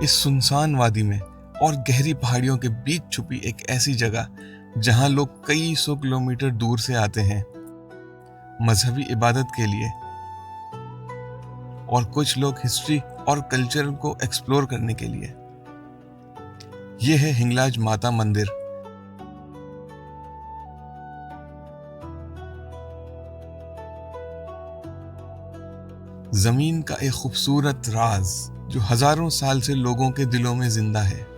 इस सुनसान वादी में और गहरी पहाड़ियों के बीच छुपी एक ऐसी जगह जहां लोग कई सौ किलोमीटर दूर से आते हैं मजहबी इबादत के लिए, और कुछ लोग हिस्ट्री और कल्चर को एक्सप्लोर करने के लिए। यह है हिंगलाज माता मंदिर। जमीन का एक खूबसूरत राज जो हजारों साल से लोगों के दिलों में जिंदा है।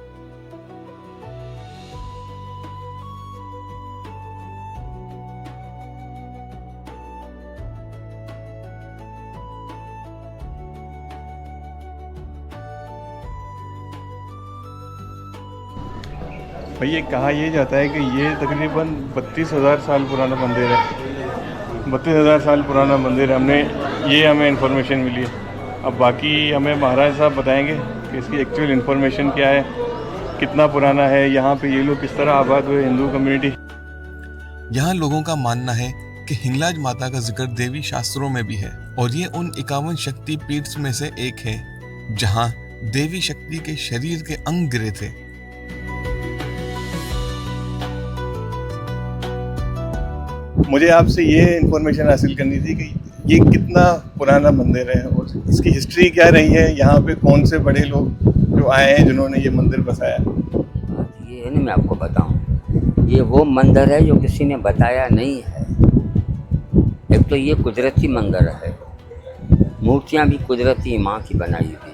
भैया कहा यह जाता है कि ये तकरीबन 32,000 साल पुराना मंदिर है। 32,000 साल पुराना मंदिर है। हमें इन्फॉर्मेशन मिली है। अब बाकी हमें महाराज साहब बताएंगे कि इसकी एक्चुअल इन्फॉर्मेशन क्या है, कितना पुराना है, यहाँ पे ये लोग किस तरह आबाद हुए, हिंदू कम्युनिटी। यहाँ लोगों का मानना है कि हिंगलाज माता का जिक्र देवी शास्त्रों में भी है और ये उन 51 शक्ति पीठ में से एक है जहाँ देवी शक्ति के शरीर के अंग गिरे थे। मुझे आपसे ये इन्फॉर्मेशन हासिल करनी थी कि ये कितना पुराना मंदिर है और इसकी हिस्ट्री क्या रही है, यहाँ पे कौन से बड़े लोग जो आए हैं जिन्होंने ये मंदिर बसाया। ये है ना, मैं आपको बताऊं, ये वो मंदिर है जो किसी ने बताया नहीं है। एक तो ये कुदरती मंदिर है, मूर्तियाँ भी कुदरती माँ की बनाई हुई,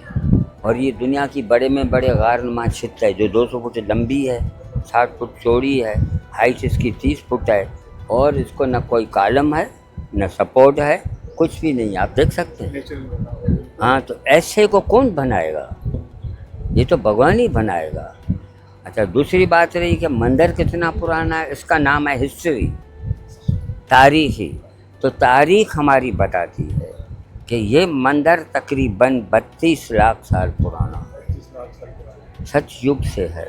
और ये दुनिया की बड़े में बड़े गारनुमा छित है जो 200 फुट लंबी है, 60 फुट चौड़ी है, हाइट इसकी 30 फुट है, और इसको न कोई कॉलम है न सपोर्ट है, कुछ भी नहीं, आप देख सकते हैं। हाँ, तो ऐसे को कौन बनाएगा? ये तो भगवान ही बनाएगा। अच्छा, दूसरी बात रही कि मंदिर कितना पुराना है, इसका नाम है हिस्ट्री, तारीखी। तो तारीख हमारी बताती है कि ये मंदिर तकरीबन 32 लाख साल पुराना है, सच युग से है।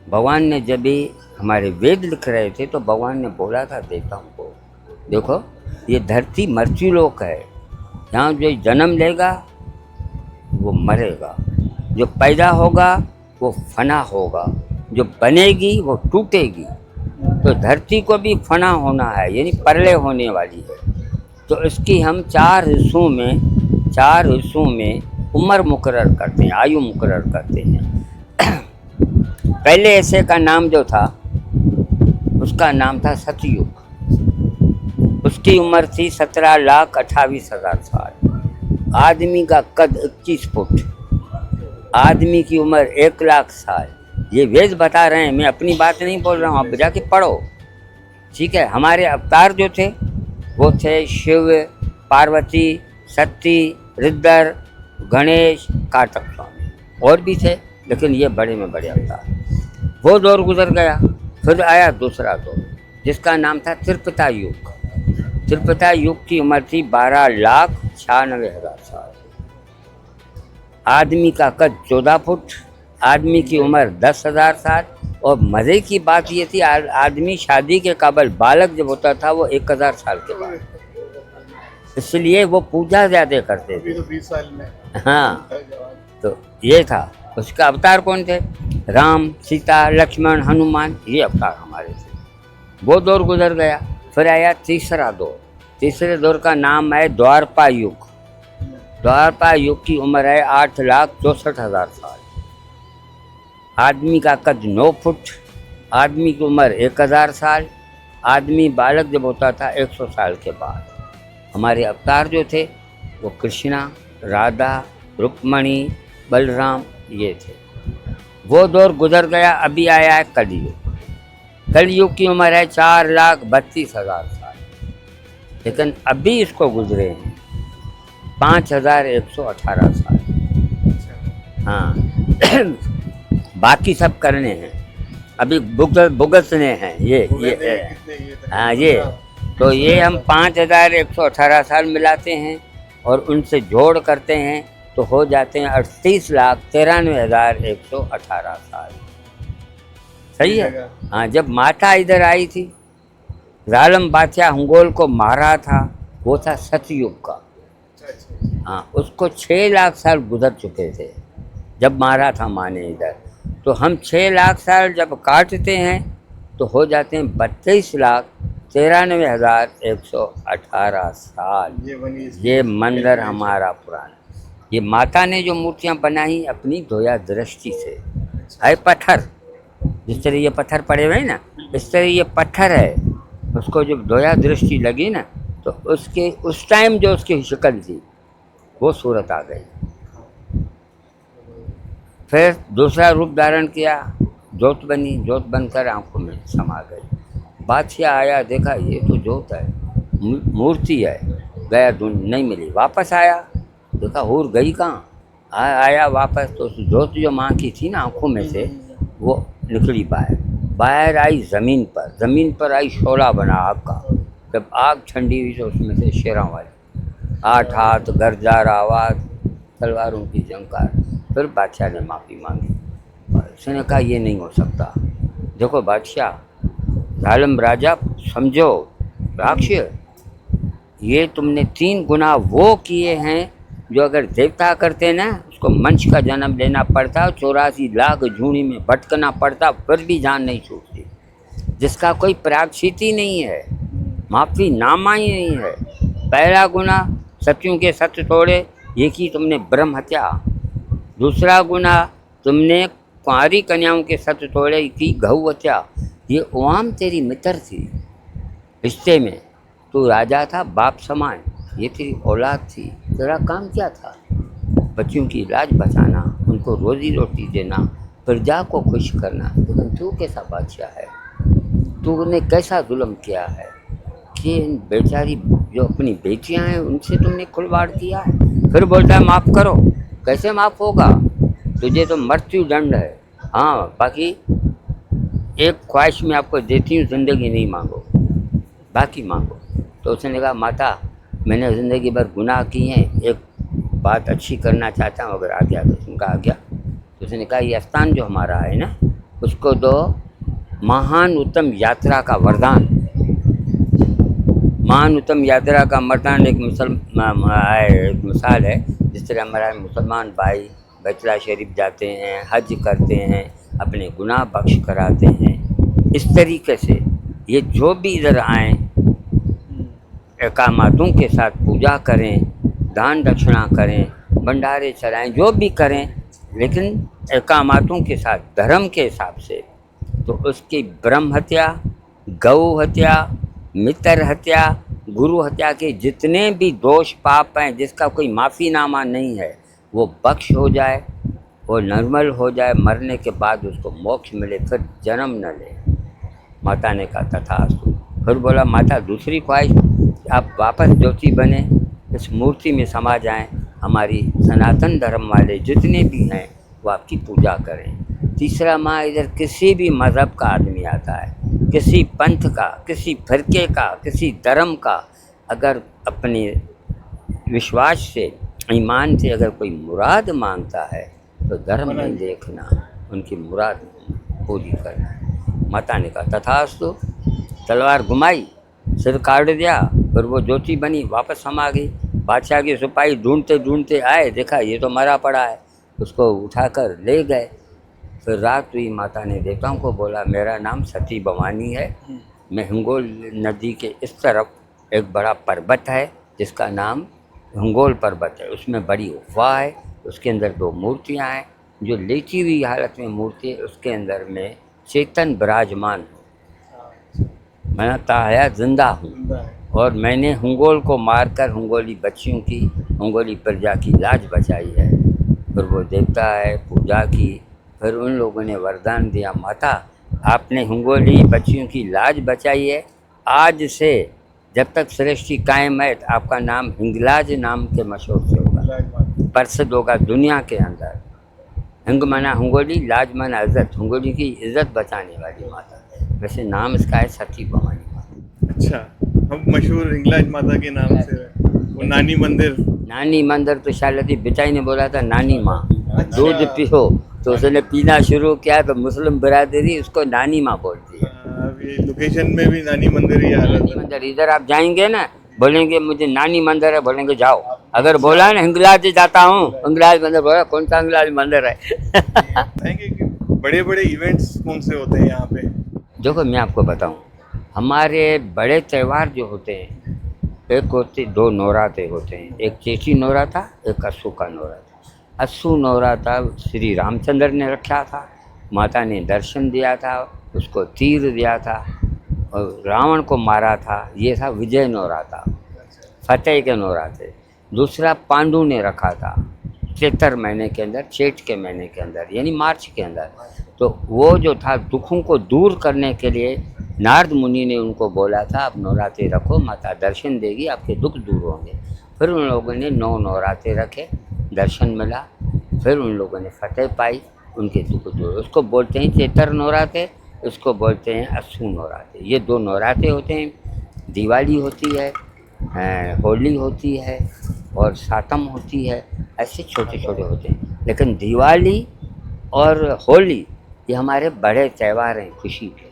भगवान ने जब भी हमारे वेद लिख रहे थे तो भगवान ने बोला था देवताओं को, देखो ये धरती मृत्युलोक है, यहाँ जो जन्म लेगा वो मरेगा, जो पैदा होगा वो फना होगा, जो बनेगी वो टूटेगी। तो धरती को भी फना होना है, यानी परले होने वाली है। तो इसकी हम चार हिस्सों में उम्र मुकर्रर करते हैं, आयु मुकर्रर करते हैं। पहले ऐसे का नाम जो था उसका नाम था सतयुग, उसकी उम्र थी 17,28,000 साल। आदमी का कद 21 फुट, आदमी की उम्र 1 लाख साल। ये वेद बता रहे हैं, मैं अपनी बात नहीं बोल रहा हूँ, आप जाके पढ़ो, ठीक है। हमारे अवतार जो थे वो थे शिव, पार्वती, सती, रुद्र, गणेश, कार्तिक स्वामी, और भी थे, लेकिन ये बड़े में बड़े अवतार। वो दौर गुजर गया, फिर आया दूसरा दौर जिसका नाम था त्रेता युग। त्रेता युग की उम्र थी 12,96,000 साल। आदमी का कद 14 फुट, आदमी की उम्र 10,000 साल। और मज़े की बात ये थी, आदमी शादी के काबिल बालक जब होता था वो 1,000 साल के बाद, इसलिए वो पूजा ज़्यादा करते थे। 20 साल में। हाँ, तो ये था। उसका अवतार कौन थे? राम, सीता, लक्ष्मण, हनुमान, ये अवतार हमारे थे। वो दौर गुजर गया, फिर आया तीसरा दौर। तीसरे दौर का नाम है द्वापरा युग। द्वापरा युग की उम्र है 8,64,000 साल। आदमी का कद 9 फुट, आदमी की उम्र 1,000 साल। आदमी बालक जब होता था 100 साल के बाद। हमारे अवतार जो थे वो कृष्णा, राधा, रुक्मणी, बलराम, ये थे। वो दौर गुजर गया, अभी आया है कलयुग। कलयुग की उम्र है 4,32,000 साल, लेकिन अभी इसको गुजरे हैं 5,118 साल। हाँ, बाकी सब करने हैं, अभी भुगतने हैं ये हाँ ये। तो ये हम 5,118 साल मिलाते हैं और उनसे जोड़ करते हैं तो हो जाते हैं 38,93,118 साल। सही है। हाँ, जब माता इधर आई थी, जालिम बादशाह मंगोल को मारा था, वो था सतयुग का। हाँ, उसको 6 लाख साल गुजर चुके थे। जब मारा था माँ ने इधर, तो हम 6 लाख साल जब काटते हैं तो हो जाते हैं 32,93,118 साल। ये मंदिर हमारा पुराना, ये माता ने जो मूर्तियाँ बनाई अपनी धोया दृष्टि से, है पत्थर, जिस तरह ये पत्थर पड़े हुए हैं ना, इस तरह ये पत्थर है, उसको जब धोया दृष्टि लगी ना तो उसके उस टाइम जो उसकी शक्ल थी वो सूरत आ गई। फिर दूसरा रूप धारण किया, जोत बनी, जोत बनकर आंखों में समा गई। बादशाह आया, देखा ये तो जोत है, मूर्ति है, गया ढूंढ नहीं मिली, वापस आया, देखा और गई कहाँ, आया वापस तो उस जोत जो माँ की थी ना आंखों में से वो निकली बाहर, बाहर आई ज़मीन पर आई शोला बना आग का। जब आग ठंडी हुई तो उसमें से शेरों वाली 8 हाथ, गरजार आवाज़, तलवारों की झंकार। फिर बादशाह ने माफ़ी मांगी, उसने कहा ये नहीं हो सकता, देखो बादशाह, जालिम राजा, समझो राक्षस, ये तुमने 3 गुना वो किए हैं जो अगर देवता करते ना उसको मंच का जन्म लेना पड़ता, 84 लाख झूणी में भटकना पड़ता, फिर भी जान नहीं छूटती। जिसका कोई प्रायश्चित ही नहीं है, माफ़ी नामा ही नहीं है। पहला गुना सत्यों के सत्य तोड़े, ये की तुमने ब्रह्म हत्या। दूसरा गुना तुमने कुंवारी कन्याओं के सत्य तोड़े, की गौ हत्या। ये ओम तेरी मित्र थी रिश्ते में, तू राजा था बाप समान, ये तेरी औलाद थी, तेरा काम क्या था? बच्चों की लाज बचाना, उनको रोजी रोटी देना, प्रजा को खुश करना। लेकिन तू कैसा बादशाह है, तूने कैसा जुल्म किया है कि इन बेचारी जो अपनी बेटियां हैं उनसे तुमने खुलवाड़ किया है। फिर बोलता है माफ़ करो, कैसे माफ़ होगा, तुझे तो मृत्यु दंड है। हाँ, बाकी एक ख्वाहिश में आपको देती हूँ, ज़िंदगी नहीं मांगो, बाकी मांगो। तो उसने कहा माता, मैंने ज़िंदगी भर गुनाह किए हैं, एक बात अच्छी करना चाहता हूँ, अगर आ गया तो। उनका आ गया तो उसने कहा ये स्थान जो हमारा है ना, उसको दो महान उत्तम यात्रा का वरदान। महान उत्तम यात्रा का वरदान एक मिसाल है, जिस तरह हमारा मुसलमान भाई बैतुल्लाह शरीफ जाते हैं, हज करते हैं, अपने गुनाह बख्श कराते हैं। इस तरीके से ये जो भी इधर आएँ, एकामातों के साथ पूजा करें, दान दक्षिणा करें, भंडारे चलाएं, जो भी करें, लेकिन एकामातों के साथ धर्म के हिसाब से, तो उसकी ब्रह्म हत्या, गौ हत्या, मित्र हत्या, गुरु हत्या के जितने भी दोष पाप हैं, जिसका कोई माफ़ीनामा नहीं है, वो बख्श हो जाए, वो नॉर्मल हो जाए, मरने के बाद उसको मोक्ष मिले, फिर जन्म न ले। माता ने कहा तथास्तु। फिर बोला माता, दूसरी ख्वाहिश, आप वापस ज्योति बने, इस मूर्ति में समा जाएं, हमारी सनातन धर्म वाले जितने भी हैं वो आपकी पूजा करें। तीसरा, माँ, इधर किसी भी मज़हब का आदमी आता है, किसी पंथ का, किसी फिरके का, किसी धर्म का, अगर अपने विश्वास से, ईमान से अगर कोई मुराद मांगता है तो धर्म नहीं देखना, उनकी मुराद पूरी करना। माता ने कहा तथास्तु। तलवार घुमाई, सिर काट दिया, फिर वो ज्योति बनी, वापस हम आ गई। बादशाह के सिपाही ढूंढते ढूंढते आए, देखा ये तो मरा पड़ा है, उसको उठाकर ले गए। फिर रात हुई, माता ने देवताओं को बोला मेरा नाम सती भवानी है, मैं हिंगोल नदी के इस तरफ एक बड़ा पर्वत है जिसका नाम हिंगोल पर्वत है, उसमें बड़ी गुफा है, उसके अंदर 2 मूर्तियाँ हैं, जो लेटी हुई हालत में मूर्ति है, उसके अंदर में चेतन विराजमान हूँ, मैं ताया जिंदा हूँ, और मैंने हिंगोल को मारकर हिंगोली बच्चियों की, हिंगोली प्रजा की लाज बचाई है। फिर वो देवता है, पूजा की, फिर उन लोगों ने वरदान दिया, माता आपने हिंगोली बच्चियों की लाज बचाई है, आज से जब तक सृष्टि कायम है आपका नाम हिंगलाज नाम के मशहूर से होगा, प्रसिद्ध होगा दुनिया के अंदर। हिंग मना हिंगोली, लाज मना इज्जत, हिंगोली की इज्जत बचाने वाली माता। वैसे नाम इसका है सती भवानी माता। अच्छा, हम मशहूर हिंगलाज माता के नाम से वो नानी मंदिर। नानी मंदिर तो शायद बिचाई ने बोला था नानी माँ, दूध पियो, तो उसने पीना शुरू किया तो मुस्लिम बिरादरी उसको नानी माँ बोलती है। अभी लोकेशन में भी नानी मंदिर ही आ रहा नानी था। मंदिर, इधर आप जाएंगे ना, बोलेंगे मुझे नानी मंदिर है, बोलेंगे जाओ, अगर बोला ना हिंगलाज जाता हूँ, हिंगलाज मंदिर बोला, कौन सा हिंगलाज मंदिर है? बताएंगे कि बड़े बड़े इवेंट्स कौन से होते हैं यहाँ पे? देखो मैं आपको बताऊं, हमारे बड़े त्यौहार जो होते हैं, एक होते 2 नवरात्रे होते हैं, एक चेटी नवरात्रा, एक अस्सू का नवरात्रा। अस्सू नवरात्रा श्री रामचंद्र ने रखा था, माता ने दर्शन दिया था, उसको तीर दिया था और रावण को मारा था, ये था विजय नवरात्रा, फतेह के नवरात्रे। दूसरा पांडु ने रखा था चैत्र महीने के अंदर, चैत के महीने के अंदर, यानी मार्च के अंदर। तो वो जो था दुखों को दूर करने के लिए नारद मुनि ने उनको बोला था, आप नवरात्रि रखो, माता दर्शन देगी, आपके दुख दूर होंगे। फिर उन लोगों ने 9 नवरात्रि रखे, दर्शन मिला, फिर उन लोगों ने फतेह पाई, उनके दुख दूर। उसको बोलते हैं चैत्र नवरात्रि, उसको बोलते हैं अस्सू नवरात्रि। ये 2 नवरात्रे होते हैं। दिवाली होती है, होली होती है और सातम होती है, ऐसे छोटे छोटे होते हैं। लेकिन दिवाली और होली ये हमारे बड़े त्यौहार हैं खुशी के,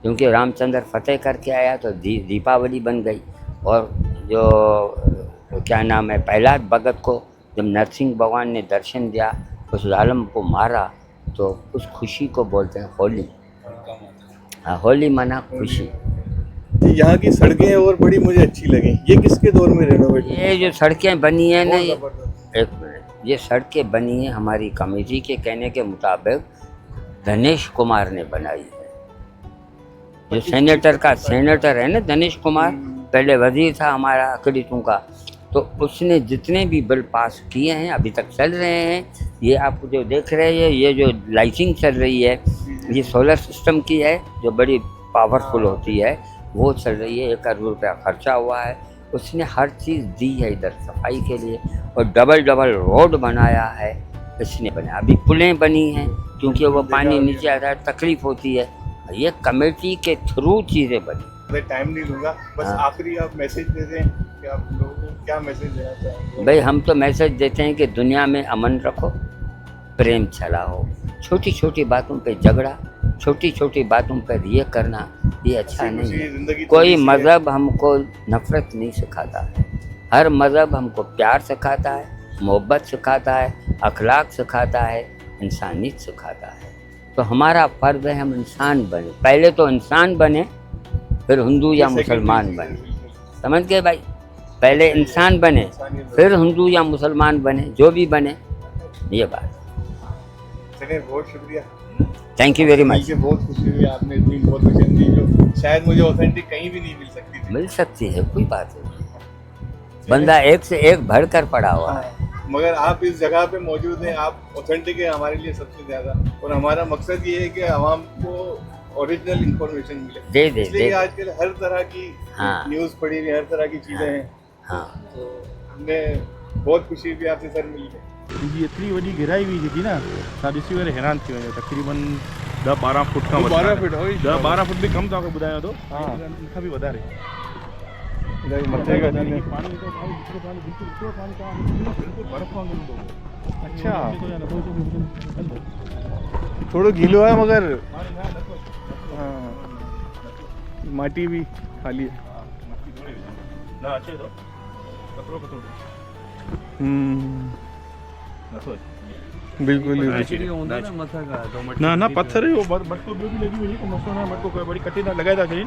क्योंकि रामचंद्र फतेह करके आया तो दीपावली बन गई। और जो क्या नाम है, प्रहलाद भगत को जब नरसिंह भगवान ने दर्शन दिया, उस जालम को मारा, तो उस खुशी को बोलते हैं होली। हाँ, होली मना खुशी। यहाँ की सड़कें और बड़ी मुझे अच्छी लगी। ये किसके दौर में रेनोवेट? ये जो सड़कें बनी है ना, ये एक मिनट, ये सड़कें बनी है हमारी कमेटी के कहने के मुताबिक धनेश कुमार ने बनाई है। जो सेनेटर है ना दिनेश कुमार, पहले वजीर था हमारा अकलीतों का, तो उसने जितने भी बिल पास किए हैं अभी तक चल रहे हैं। ये आप जो देख रहे हैं, ये जो लाइटिंग चल रही है, ये सोलर सिस्टम की है जो बड़ी पावरफुल होती है, वो चल रही है। 1 करोड़ रुपया खर्चा हुआ है। उसने हर चीज़ दी है इधर सफाई के लिए, और डबल रोड बनाया है इसने बनाया। अभी पुलें बनी हैं, क्योंकि वो पानी नीचे आता है, तकलीफ होती है। ये कमेटी के थ्रू चीज़ें बनी। मैं टाइम नहीं लूँगा, बस आखिरी आप मैसेज दे दें कि आप लोगों को क्या मैसेज देना चाहेंगे? भाई हम तो मैसेज देते हैं कि दुनिया में अमन रखो, प्रेम चलाओ, छोटी छोटी बातों पे झगड़ा, छोटी छोटी बातों पर ये करना, ये अच्छा नहीं है। कोई मज़हब हमको नफ़रत नहीं सिखाता है, हर मज़हब हमको प्यार सिखाता है, मोहब्बत सिखाता है, अखलाक सिखाता है, इंसानियत सिखाता है। तो हमारा फ़र्ज़ है हम इंसान बने, पहले तो इंसान बने, फिर हिंदू या मुसलमान बने। समझ गए भाई? पहले इंसान बने, फिर हिंदू या मुसलमान बने, जो भी बने। ये बात। चलिए, बहुत शुक्रिया, थैंक यू वेरी मच। बहुत खुशी हुई, आपने इतनी इन्फॉर्मेशन दी जो शायद मुझे ऑथेंटिक कहीं भी नहीं मिल सकती थी। मिल सकती है, कोई बात नहीं। बंदा एक से एक भर कर पड़ा हुआ है। मगर आप इस जगह पे मौजूद हैं, आप ऑथेंटिक है हमारे लिए सबसे ज़्यादा। और हमारा मकसद ये है कि आवाम को ओरिजिनल इंफॉर्मेशन मिले। दे इसलिए आजकल हर तरह की हाँ। न्यूज़ पड़ी हुई, हर तरह की चीज़ें हैं। हाँ, तो हमें बहुत खुशी हुई आपसे सर मिलके। जी एतरी वॾी घिराई हुई जेकी न, तव्हां ॾिसी करे हैरान थी वञो। तक़रीबन 10-12 फुट खां 12 फुट 10-12 फुट बि कम तव्हांखे ॿुधायां थो, हाँ। इनखां बि वधारे। मथे का पाणी ईंदो, पाणी बिल्कुलु पाणी तव्हां बिल्कुलु बर्फ़ वांगुरु हूंदो। अच्छा, थोड़ो गीलो है मगर हाँ, माटी भी खाली है। न अचे थो कतरो बिल्कुल ही न पत्थर हो मटको ॿियो बि लॻी वञे को मसो न, मटको वरी कटे था लॻाए था छॾनि।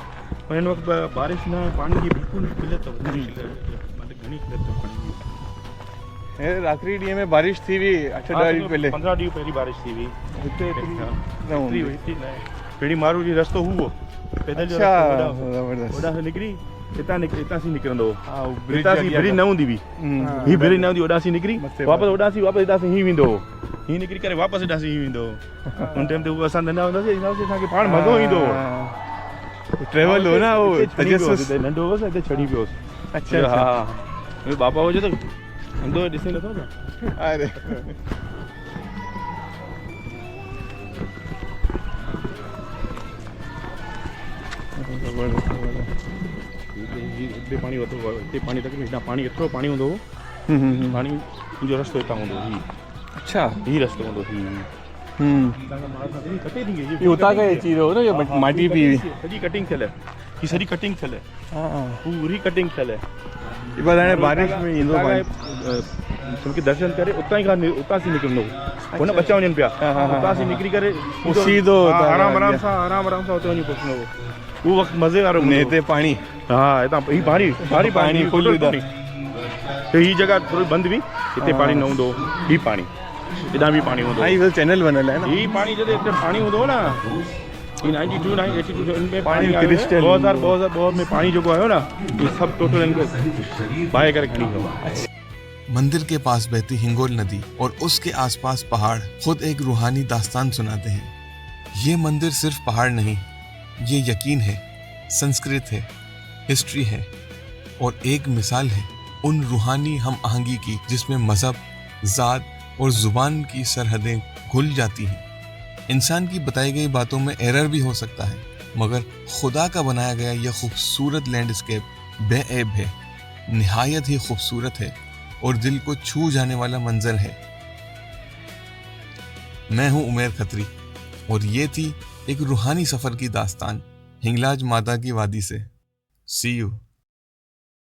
पर हिन वक़्तु बारिश न, पाणी जी बिल्कुलु किल्लत अथव, घणी किल्लत अथव। आखिरी ॾींहं में बारिश थी हुई, 8 ॾींहं पहले 15 ॾींहं पहिरीं बारिश थी हुई हिते पहिरीं मारू जी रस्तो हुओ पैदल जो अच्छा, रस्तो ओॾा निकिरी हितां सी निकिरंदो हाँ, हितां सी ब्रिज न हूंदी हुई, ही ब्रिज न हूंदी, ओॾा सी निकिरी वापसि वापसि हितां सी हीअं वेंदो, हीअं निकिरी करे वापसि हितां सी हीअं वेंदो। हुन टाइम ते उहो असां नंढा हूंदासीं, असांखे पाण मज़ो ईंदो। ट्रेवल हो ना, वो नंढो हुओसि हिते छड़ी पियो हुउसि। अच्छा, हा बाबा हुजे त हूंदो ॾिसे नथो न। अरे हिते पाणी वधो, हिते पाणी तकरीबन हितां पाणी एतिरो पाणी हूंदो हो, पाणी जो रस्तो हितां हूंदो ही। अच्छा, ही रस्तो हूंदो ही। कटे थी ये उतां का चीज हो ना, ये माटी भी सॼी कटिंग थियल है, ही सॼी कटिंग थियल है, हाँ, पूरी कटिंग थियल है। ये बताने बारिश में ईंदो पानी तुमके दर्शन करे उतना ही उतना सी निकलनो वो ना बच्चा वञनि पिया उतना सी निकिरी करे सीधो आराम सां उते वञी पहुचणो वो वक़्तु मज़े वारो ने हिते पाणी हा हितां ही भारी पाणी फुल पाणी तो ही जगह थोड़ी बंद हुई हिते पाणी न हूंदो ही पाणी हेॾां बि पाणी हूंदो हाई चैनल बनल है ना ही पाणी जॾहिं हिते पाणी हूंदो हो न ही 92 82 इनमें पाणी पाणी क्रिस्टल। 2000 में पाणी जेको आयो न ये सब टोटल इनके बाहे करे खणी वियो मंदिर के पास बहती हिंगोल नदी और उसके आसपास पहाड़ खुद एक रूहानी दास्तान सुनाते हैं। ये मंदिर सिर्फ पहाड़ नहीं, ये यकीन है, संस्कृत है, हिस्ट्री है और एक मिसाल है उन रूहानी हम आहंगी की जिसमें मजहब, जात और जुबान की सरहदें घुल जाती हैं। इंसान की बताई गई बातों में एरर भी हो सकता है, मगर खुदा का बनाया गया यह खूबसूरत लैंडस्केप बेऐब है, निहायत ही खूबसूरत है और दिल को छू जाने वाला मंजर है। मैं हूं उमेर खत्री और ये थी एक रूहानी सफर की दास्तान हिंगलाज माता की वादी से। सी यू।